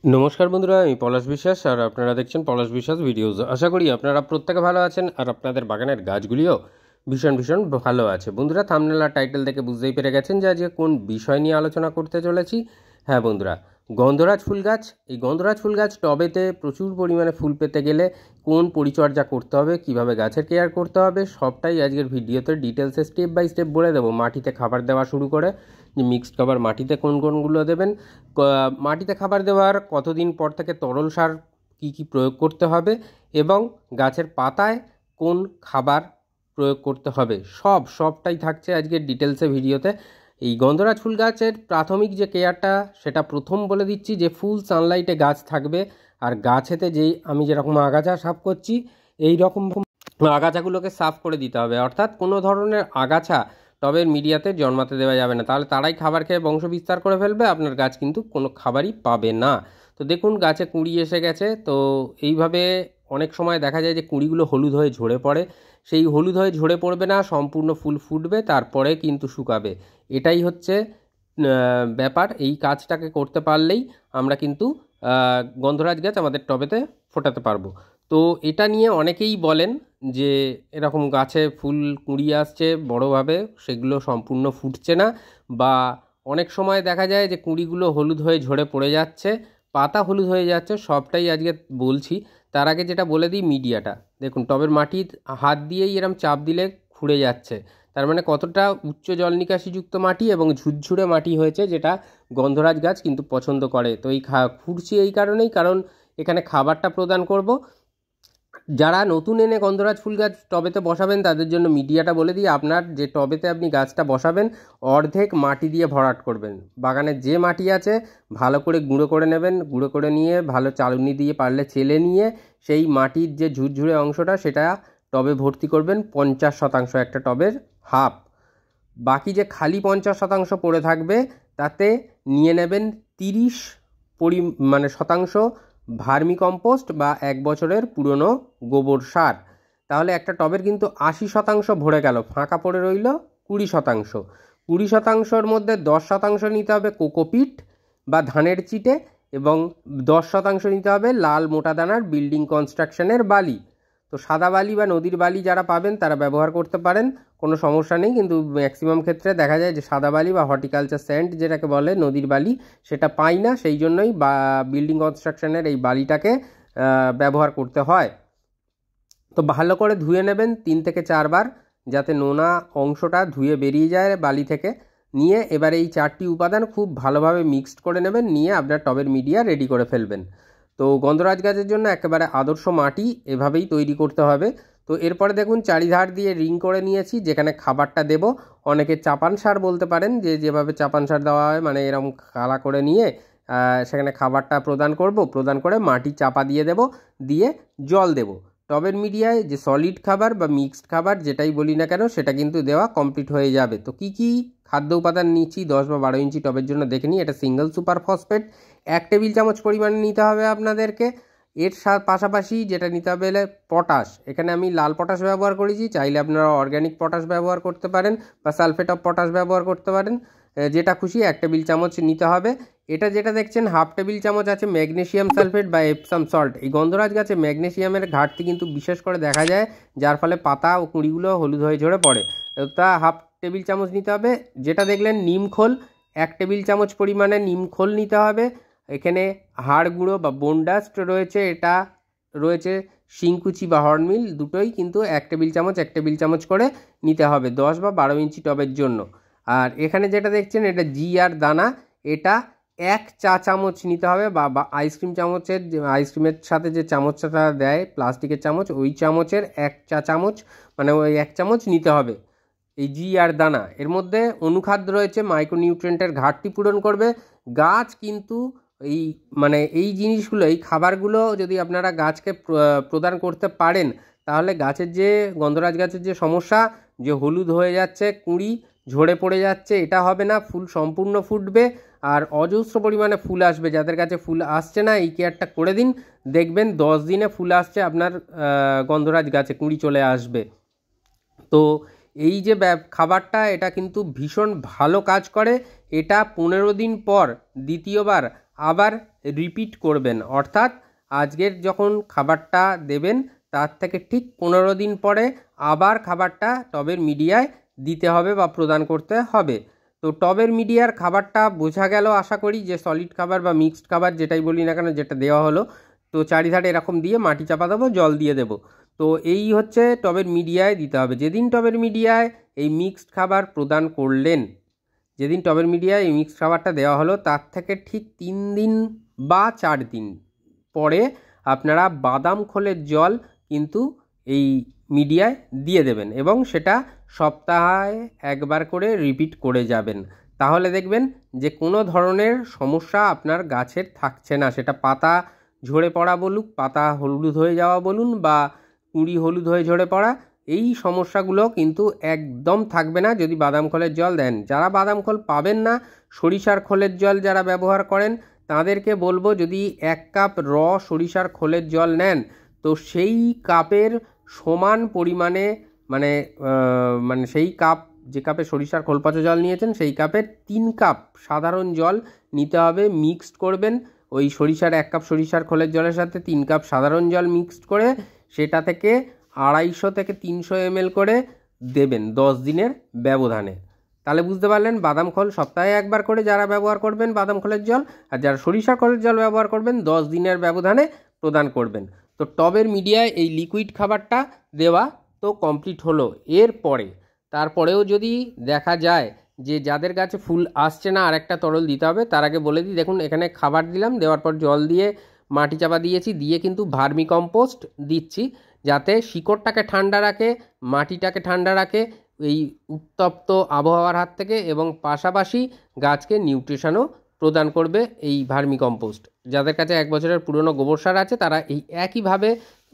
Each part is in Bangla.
নমস্কার বন্ধুরা, আমি পলাশ বিশ্বাস আর আপনারা দেখছেন পলাশ বিশ্বাস ভিডিওস। আশা করি আপনারা প্রত্যেকে ভালো আছেন আর আপনাদের বাগানের গাছগুলিও ভীষণ ভীষণ ভালো আছে। বন্ধুরা, থাম্বনেল আর টাইটেল দেখে বুঝতেই পেরে গেছেন যে আজকে কোন বিষয় নিয়ে আলোচনা করতে চলেছি। হ্যাঁ বন্ধুরা, গন্ধরাজ ফুল গাছ। এই গন্ধরাজ ফুল গাছ টবেতে প্রচুর পরিমাণে ফুল পেতে গেলে কোন পরিচর্যা করতে হবে, কিভাবে গাছের কেয়ার করতে হবে, সবটাই আজকের ভিডিওতে ডিটেলসে স্টেপ বাই স্টেপ বলে দেবো। মাটিতে খাবার দেওয়া শুরু করে যে মিক্সড খাবার মাটিতে কোন কোনগুলো দেবেন, মাটিতে খাবার দেওয়ার কতদিন পর থেকে তরল সার কী কী প্রয়োগ করতে হবে এবং গাছের পাতায় কোন খাবার প্রয়োগ করতে হবে, সবটাই থাকছে আজকের ডিটেলসে ভিডিওতে। এই গন্ধরাজ ফুল গাছের প্রাথমিক যে কেয়ারটা সেটা প্রথম বলে দিচ্ছি, যে ফুল সানলাইটে গাছ থাকবে আর গাছেতে যেই আমি যেরকম আগাছা সাফ করছি এই রকম আগাছাগুলোকে সাফ করে দিতে হবে। অর্থাৎ কোনো ধরনের আগাছা টবের মিডিয়াতে জন্মাতে দেওয়া যাবে না, তাহলে তারাই খাবার খেয়ে বংশ বিস্তার করে ফেলবে, আপনার গাছ কিন্তু কোনো খাবারই পাবে না। তো দেখুন গাছে কুঁড়ি এসে গেছে। তো এইভাবে অনেক সময় দেখা যায় যে কুঁড়িগুলো হলুদ হয়ে ঝরে পড়ে। সেই হলুদ হয়ে ঝরে পড়বে না, সম্পূর্ণ ফুল ফুটবে তারপরে কিন্তু শুকাবে। এটাই হচ্ছে ব্যাপার। এই কাজটাকে করতে পারলেই আমরা কিন্তু গন্ধরাজ গাছ আমাদের টবেতে ফোটাতে পারবো। তো এটা নিয়ে অনেকেই বলেন যে এরকম গাছে ফুল কুঁড়ি আসছে বড়োভাবে, সেগুলো সম্পূর্ণ ফুটছে না, বা অনেক সময় দেখা যায় যে কুঁড়িগুলো হলুদ হয়ে ঝরে পড়ে যাচ্ছে, পাতা হলুদ হয়ে যাচ্ছে। সবটাই আজকে বলছি। তার আগে যেটা বলে দিই, মিডিয়াটা দেখুন, টবের মাটি হাত দিয়েই এরম চাপ দিলে খুঁড়ে যাচ্ছে, তার মানে কতটা উচ্চ জল নিকাশিযুক্ত মাটি এবং ঝুরঝুরে মাটি হয়েছে, যেটা গন্ধরাজ গাছ কিন্তু পছন্দ করে। তো এই খুঁড়ছি এই কারণেই, কারণ এখানে খাবারটা প্রদান করব। যারা নতুন এনে গন্ধরাজ ফুল গাছ টবেতে বসাবেন তাদের জন্য মিডিয়াটা বলে দিই, আপনার যে টবেতে আপনি গাছটা বসাবেন অর্ধেক মাটি দিয়ে ভরাট করবেন। বাগানের যে মাটি আছে ভালো করে গুঁড়ো করে নেবেন, গুঁড়ো করে নিয়ে ভালো চালুনি দিয়ে পারলে চেলে নিয়ে সেই মাটির যে ঝুরঝুরে অংশটা সেটা টবে ভর্তি করবেন 50%, একটা টবের হাফ। বাকি যে খালি 50% পড়ে থাকবে তাতে নিয়ে নেবেন 30 শতাংশ ভার্মি কম্পোস্ট বা 1 বছরের পুরনো গোবর সার। তাহলে একটা টবের কিন্তু 80% ভরে গেল, ফাঁকা পড়ে রইল 20%। 20%র মধ্যে 10% নিতে হবে কোকোপিট বা ধানের চিটে, এবং 10% নিতে হবে লাল মোটা দানার বিল্ডিং কনস্ট্রাকশনের বালি। তো সাদা বালি বা নদীর বালি যারা পাবেন তারা ব্যবহার করতে পারেন, কোনো সমস্যা নেই। কিন্তু ম্যাক্সিমাম ক্ষেত্রে দেখা যায় যে সাদা বালি বা হর্টিকালচার স্যান্ড যেটাকে বলে নদীর বালি, সেটা পাই না, সেই জন্যই বা বিল্ডিং কনস্ট্রাকশনের এই বালিটাকে ব্যবহার করতে হয়। তো ভালো করে ধুয়ে নেবেন 3 থেকে 4 বার, যাতে নোনা অংশটা ধুয়ে বেরিয়ে যায় বালি থেকে। নিয়ে এবার এই 4টি উপাদান খুব ভালোভাবে মিক্সড করে নেবেন, নিয়ে আপনার টবের মিডিয়া রেডি করে ফেলবেন। তো গন্ধরাজ গাছের জন্য একেবারে আদর্শ মাটি এভাবেই তৈরি করতে হবে। তো এরপরে দেখুন চারিধার দিয়ে রিং করে নিয়েছি যেখানে খাবারটা দেব। অনেকে চাপান সার বলতে পারেন, যে যেভাবে চাপান সার দেওয়া হয়, মানে এরকম খালা করে নিয়ে সেখানে খাবারটা প্রদান করব, প্রদান করে মাটি চাপা দিয়ে দেব, দিয়ে জল দেব। টবের মিডিয়ায় যে সলিড খাবার বা মিক্সড খাবার যেটাই বলি না কেন সেটা কিন্তু দেওয়া কমপ্লিট হয়ে যাবে। তো কি কি খাদ্য উপাদান নিচ্ছি 10 বা 12 ইঞ্চি টবের জন্য দেখে নিই। এটা সিঙ্গেল সুপার ফসফেট 1 টেবিল চামচ পরিমাণে নিতে হবে আপনাদেরকে। এর পাশাপাশি যেটা নিতে হবে পটাশ। এখানে আমি লাল পটাশ ব্যবহার করেছি, চাইলে আপনারা অর্গ্যানিক পটাশ ব্যবহার করতে পারেন বা সালফেট অফ পটাশ ব্যবহার করতে পারেন, যেটা খুশি 1 টেবিল চামচ নিতে হবে। এটা যেটা দেখছেন হাফ টেবিল চামচ আছে ম্যাগনেসিয়াম সালফেট বা এপসাম সল্ট। এই গন্ধরাজ গাছে ম্যাগনেসিয়ামের ঘাটতি কিন্তু বিশেষ করে দেখা যায়, যার ফলে পাতা ও কুঁড়িগুলো হলুদ হয়ে ঝরে পড়ে। তা হাফ টেবিল চামচ নিতে হবে। যেটা দেখলেন নিমখোল, 1 টেবিল চামচ পরিমাণে নিমখোল নিতে হবে। এখানে হাড় গুঁড়ো বা বোন ডাস্ট রয়েছে, এটা রয়েছে শিংকুচি বা হর্নমিল, দুটোই কিন্তু 1 টেবিল চামচ করে নিতে হবে 10 বা 12 ইঞ্চি টবের জন্য। আর এখানে যেটা দেখছেন এটা জিআর দানা, এটা 1 চা চামচ নিতে হবে, বা আইসক্রিম চামচের, আইসক্রিমের সাথে যে চামচটা দেয় প্লাস্টিকের চামচ, ওই চামচের 1 চা চামচ, মানে ওই 1 চামচ নিতে হবে এই জিআর দানা। এর মধ্যে অনুখাদ্য রয়েছে, মাইক্রোনিউট্রিয়েন্টের ঘাটতি পূরণ করবে। গাছ কিন্তু এই জিনিসগুলো, এই খাবারগুলো যদি আপনারা গাছকে প্রদান করতে পারেন, তাহলে গাছের যে গন্ধরাজ গাছের যে সমস্যা, যে হলুদ হয়ে যাচ্ছে, কুঁড়ি ঝরে পড়ে যাচ্ছে, এটা হবে না। ফুল সম্পূর্ণ ফুটবে আর অজস্র পরিমাণে ফুল আসবে। যাদের কাছে ফুল আসছে না, এই কেয়ারটা করে দিন, দেখবেন 10 দিনে ফুল আসছে আপনার গন্ধরাজ গাছে, কুঁড়ি চলে আসবে। তো এই যে খাবারটা এটা কিন্তু ভীষণ ভালো কাজ করে। এটা 15 দিন পর দ্বিতীয়বার আবার রিপিট করবেন, অর্থাৎ আজকের যখন খাবারটা দেবেন তার থেকে ঠিক 15 দিন পরে আবার খাবারটা টবের মিডিয়ায় দিতে হবে বা প্রদান করতে হবে। তো টবের মিডিয়ার খাবারটা বোঝা গেল আশা করি, যে সলিড খাবার বা মিক্সড খাবার যেটাই বলি না কেন যেটা দেওয়া হলো। তো চারিধারে এরকম দিয়ে মাটি চাপা দেবো, জল দিয়ে দেবো। তো এই হচ্ছে টবের মিডিয়ায় দিতে হবে। যেদিন টবের মিডিয়ায় এই মিক্সড খাবার প্রদান করলেন, যেদিন টবের মিডিয়ায় এই মিক্সড খাবারটা দেওয়া হলো তার থেকে ঠিক 3 দিন বা 4 দিন পরে আপনারা বাদাম খোলের জল কিন্তু এই মিডিয়ায় দিয়ে দেবেন এবং সেটা সপ্তাহে একবার করে রিপিট করে যাবেন। তাহলে দেখবেন যে কোনো ধরনের সমস্যা আপনার গাছের থাকছে না। সেটা পাতা ঝরে পড়া বলুক, পাতা হলুদ হয়ে যাওয়া বলুন, বা কুঁড়ি হলুদ হয়ে ঝরে পড়া, এই সমস্যাগুলো কিন্তু একদম থাকবে না যদি বাদাম খোলের জল দেন। যারা বাদাম খোল পাবেন না, সরিষার খোলের জল যারা ব্যবহার করেন তাদেরকে বলবো, যদি 1 কাপ সরিষার খোলের জল নেন তো সেই কাপের সমান পরিমাণে মানে সেই কাপ, যে কাপে সরিষার খোল পচা জল নিয়েছেন সেই কাপের 3 কাপ সাধারণ জল নিতে হবে। মিক্সড করবেন ওই 1 কাপ সরিষার খোলের জলের সাথে 3 কাপ সাধারণ জল মিক্সড করে সেটা থেকে 250 থেকে 300 ml করে দেবেন 10 দিনের ব্যবধানে। তাহলে বুঝতে পারলেন, বাদাম খোল সপ্তাহে একবার করে যারা ব্যবহার করবেন বাদাম খোলের জল, আর যারা সরিষার খোলের জল ব্যবহার করবেন 10 দিনের ব্যবধানে প্রদান করবেন। তো টবের মিডিয়ায় এই লিকুইড খাবারটা দেওয়া তো কমপ্লিট হলো। তারপরেও যদি দেখা যায় যে যাদের গাছে ফুল আসছে না, আরেকটা তরল দিতে হবে। তার আগে বলে দিই, দেখুন এখানে খাবার দিলাম, দেওয়ার পর জল দিয়ে মাটি চাপা দিয়েছি, দিয়ে কিন্তু ভার্মি কম্পোস্ট দিচ্ছি যাতে শিকড়টাকে ঠান্ডা রাখে, মাটিটাকে ঠান্ডা রাখে এই উত্তপ্ত আবহাওয়ার হাত থেকে, এবং পাশাপাশি গাছকে নিউট্রিশনও প্রদান করবে এই ভার্মি কম্পোস্ট। যাদের কাছে 1 বছরের পুরনো গোবর সার আছে তারা এই একইভাবে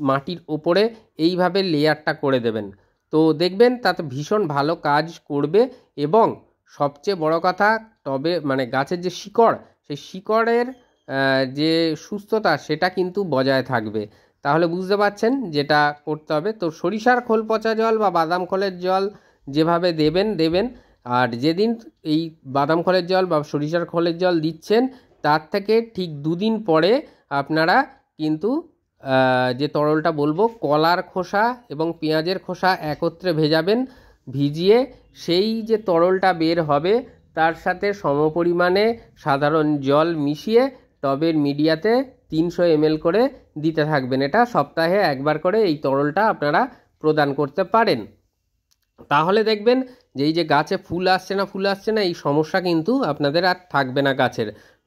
মাটির ওপরে এইভাবে লেয়ারটা করে দেবেন। তো দেখবেন তাতে ভীষণ ভালো কাজ করবে। এবং সবচেয়ে বড় কথা, টবে গাছের যে শিকড়, সেই শিকড়ের যে সুস্থতা সেটা কিন্তু বজায় থাকবে। তাহলে বুঝতে পারছেন যেটা করতে হবে। তো সরিষার খোল পচা জল বা বাদাম খোলের জল যেভাবে দেবেন। আর যেদিন এই বাদাম খোলের জল বা সরিষার খোলের জল দিচ্ছেন তার থেকে ঠিক 2 দিন পরে আপনারা কিন্তু যে তরলটা বলবো, কলার খোসা এবং পেঁয়াজের খোসা একত্রে ভেজাবেন। ভিজিয়ে সেই যে তরলটা বের হবে তার সাথে সমপরিমাণে সাধারণ জল মিশিয়ে টবের মিডিয়াতে 300 ml করে দিতে থাকবেন। এটা সপ্তাহে একবার করে এই তরলটা আপনারা প্রদান করতে পারেন। তাহলে দেখবেন যে এই যে গাছে ফুল আসছে না এই সমস্যা কিন্তু আপনাদের আর থাকবে না।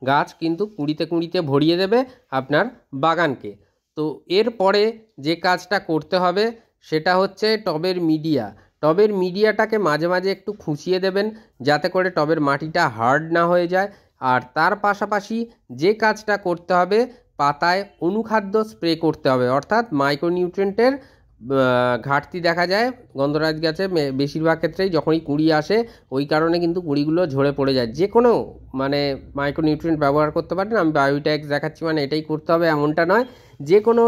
গাছ কিন্তু কুঁড়িতে ভরিয়ে দেবে আপনার বাগানকে। তো এরপরে যে কাজটা করতে হবে সেটা হচ্ছে টবের মিডিয়াটাকে মাঝে মাঝে একটু খুঁচিয়ে দেবেন যাতে করে টবের মাটিটা হার্ড না হয়ে যায়। আর তার পাশাপাশি যে কাজটা করতে হবে, পাতায় অনুখাদ্য স্প্রে করতে হবে, অর্থাৎ মাইক্রোনিউট্রিয়েন্টের ঘাটতি দেখা যায় গন্ধরাজ গাছে বেশিরভাগ ক্ষেত্রেই যখনই কুঁড়ি আসে, ওই কারণে কিন্তু কুঁড়িগুলো ঝরে পড়ে যায়। যে কোনো মাইক্রোনিউট্রিয়েন্ট ব্যবহার করতে পারেন। আমি বায়োটেক্স দেখাচ্ছি এটাই করতে হবে এমনটা নয়, যে কোনো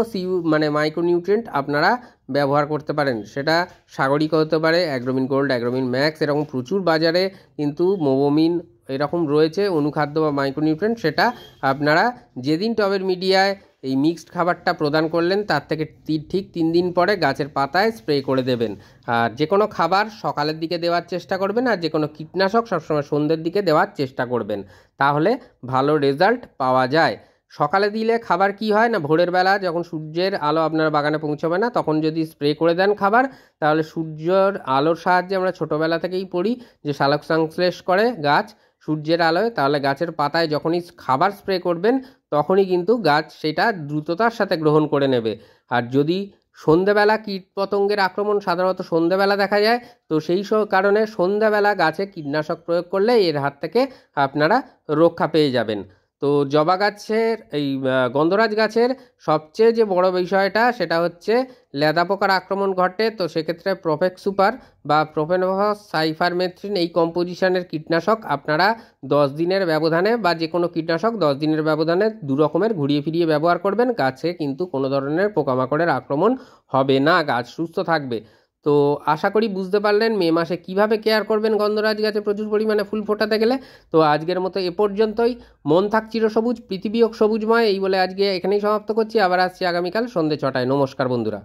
মাইক্রোনিউট্রিয়েন্ট আপনারা ব্যবহার করতে পারেন। সেটা সাগরিক হতে পারে, অ্যাগ্রোমিন গোল্ড, অ্যাগ্রোমিন ম্যাক্স, এরকম প্রচুর বাজারে কিন্তু মোবোমিন এরকম রয়েছে অনুখাদ্য বা মাইক্রোনিউট্রিয়েন্ট। সেটা আপনারা যেদিন টবের মিডিয়ায় এই মিক্সড খাবারটা প্রদান করলেন তার থেকে ঠিক 3 দিন পরে গাছের পাতায় স্প্রে করে দেবেন। আর যে কোনো খাবার সকালের দিকে দেওয়ার চেষ্টা করবেন, আর যে কোনো কীটনাশক সবসময় সন্ধ্যের দিকে দেওয়ার চেষ্টা করবেন, তাহলে ভালো রেজাল্ট পাওয়া যায়। সকালে দিলে খাবার কি হয় না, ভোরের বেলা যখন সূর্যের আলো আপনার বাগানে পৌঁছবে না তখন যদি স্প্রে করে দেন খাবার, তাহলে সূর্যের আলোর সাহায্যে, আমরা ছোটোবেলা থেকেই পড়ি যে সালোক সংশ্লেষ করে গাছ সূর্যের আলোয়, তাহলে গাছের পাতায় যখনই খাবার স্প্রে করবেন তখনই কিন্তু গাছ সেটা দ্রুততার সাথে গ্রহণ করে নেবে। আর যদি সন্ধ্যেবেলা কীটপতঙ্গের আক্রমণ সাধারণত সন্ধ্যেবেলা দেখা যায়, তো সেই কারণে সন্ধ্যাবেলা গাছে কীটনাশক প্রয়োগ করলে এর হাত থেকে আপনারা রক্ষা পেয়ে যাবেন। তো জবা গাছের এই গন্ধরাজ গাছের সবচেয়ে যে বড় বিষয়টা সেটা হচ্ছে লেদা পোকার আক্রমণ ঘটে। তো সেক্ষেত্রে প্রোফেক্স সুপার বা প্রোফেনফস সাইফারমেথ্রিন এই কম্পোজিশনের কীটনাশক আপনারা 10 দিনের ব্যবধানে, বা যে কোনো কীটনাশক 10 দিনের ব্যবধানে 2 রকমের ঘুরিয়ে ফিরিয়ে ব্যবহার করবেন। গাছে কিন্তু কোনো ধরনের পোকামাকড়ের আক্রমণ হবে না, গাছ সুস্থ থাকবে। তো আশা করি বুঝতে পারলেন মে মাসে কিভাবে কেয়ার করবেন গন্ধরাজ গাছে প্রচুর পরিমাণে ফুল ফোটাতে গেলে। তো আজকের মতো এ পর্যন্তই। মন থাক চিরসবুজ, পৃথিবী হোক সবুজময়, এই বলে আজকে এখানেই সমাপ্ত করছি। আবার আসছি আগামীকাল সন্ধ্যে 6টায়। নমস্কার বন্ধুরা।